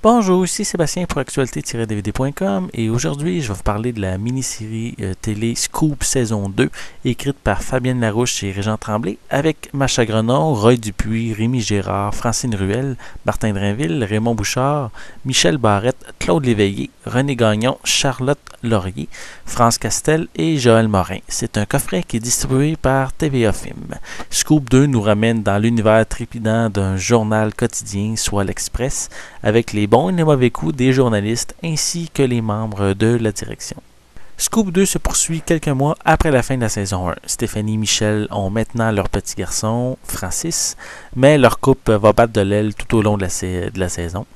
Bonjour, ici Sébastien pour actualité-dvd.com et aujourd'hui je vais vous parler de la mini-série télé Scoop saison 2 écrite par Fabienne Larouche et Régent Tremblay avec Macha Grenon, Roy Dupuis, Rémi Gérard, Francine Ruel, Martin Drainville, Raymond Bouchard, Michel Barrette, Claude Léveillé, René Gagnon, Charlotte Laurier, France Castel et Joël Morin. C'est un coffret qui est distribué par TVA Film. Scoop 2 nous ramène dans l'univers trépidant d'un journal quotidien, soit l'Express, avec les bons et les mauvais coups des journalistes ainsi que les membres de la direction. Scoop 2 se poursuit quelques mois après la fin de la saison 1. Stéphanie et Michel ont maintenant leur petit garçon, Francis, mais leur couple va battre de l'aile tout au long de la saison.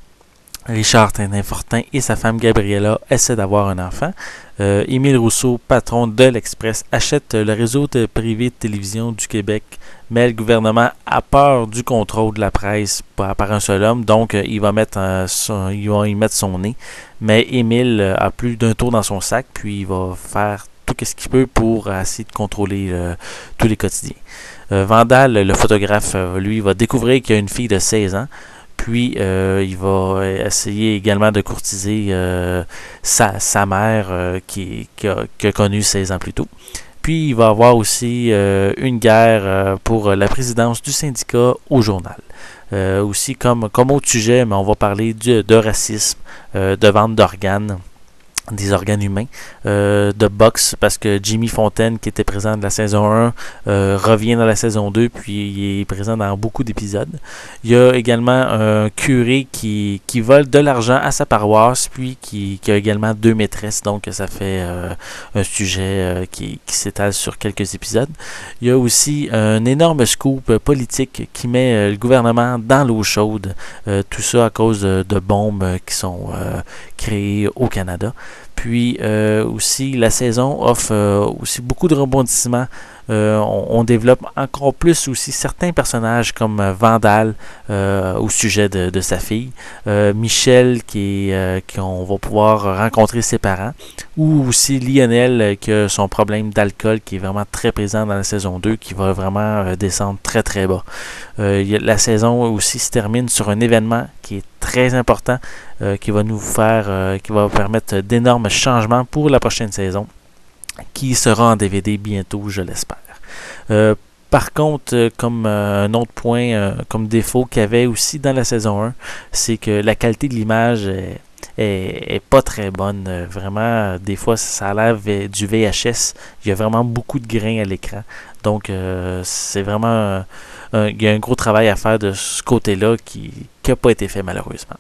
Richard Tintin-Fortin et sa femme Gabriella essaient d'avoir un enfant. Émile Rousseau, patron de l'Express, achète le réseau privé de télévision du Québec, mais le gouvernement a peur du contrôle de la presse par un seul homme, donc il va y mettre son nez. Mais Émile a plus d'un tour dans son sac, puis il va faire tout ce qu'il peut pour essayer de contrôler tous les quotidiens. Vandal, le photographe, lui, va découvrir qu'il y a une fille de 16 ans. Puis, il va essayer également de courtiser sa mère qui a connu 16 ans plus tôt. Puis, il va avoir aussi une guerre pour la présidence du syndicat au journal. Aussi, comme autre sujet, mais on va parler de racisme, de vente d'organes. Des organes humains, de boxe, parce que Jimmy Fontaine, qui était présent dans la saison 1, revient dans la saison 2, puis il est présent dans beaucoup d'épisodes. Il y a également un curé qui vole de l'argent à sa paroisse, puis qui a également 2 maîtresses, donc ça fait un sujet qui s'étale sur quelques épisodes. Il y a aussi un énorme scoop politique qui met le gouvernement dans l'eau chaude, tout ça à cause de bombes qui sont créées au Canada. Puis aussi, la saison offre aussi beaucoup de rebondissements. On développe encore plus aussi certains personnages comme Vandal au sujet de sa fille, Michel qu'on va pouvoir rencontrer ses parents, ou aussi Lionel qui a son problème d'alcool qui est vraiment très présent dans la saison 2, qui va vraiment descendre très très bas. La saison aussi se termine sur un événement qui est très important, qui va permettre d'énormes changements pour la prochaine saison, qui sera en DVD bientôt, je l'espère. Par contre, comme un autre point, comme défaut qu'il y avait aussi dans la saison 1, c'est que la qualité de l'image est pas très bonne. Vraiment, des fois, ça a l'air du VHS. Il y a vraiment beaucoup de grains à l'écran. Donc, c'est vraiment... il y a un gros travail à faire de ce côté-là qui n'a pas été fait malheureusement.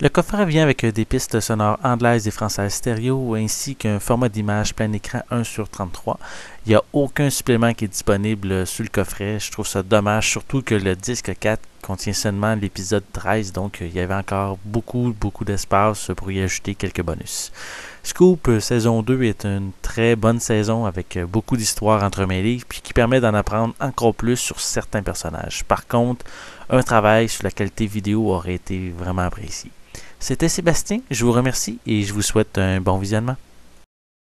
Le coffret vient avec des pistes sonores anglaises et françaises stéréo ainsi qu'un format d'image plein écran 1/33. Il n'y a aucun supplément qui est disponible sur le coffret. Je trouve ça dommage, surtout que le disque 4 contient seulement l'épisode 13, donc il y avait encore beaucoup d'espace pour y ajouter quelques bonus. Scoop saison 2 est une très bonne saison avec beaucoup d'histoires entremêlées puis qui permet d'en apprendre encore plus sur certains personnages. Par contre, un travail sur la qualité vidéo aurait été vraiment apprécié. C'était Sébastien, je vous remercie et je vous souhaite un bon visionnement.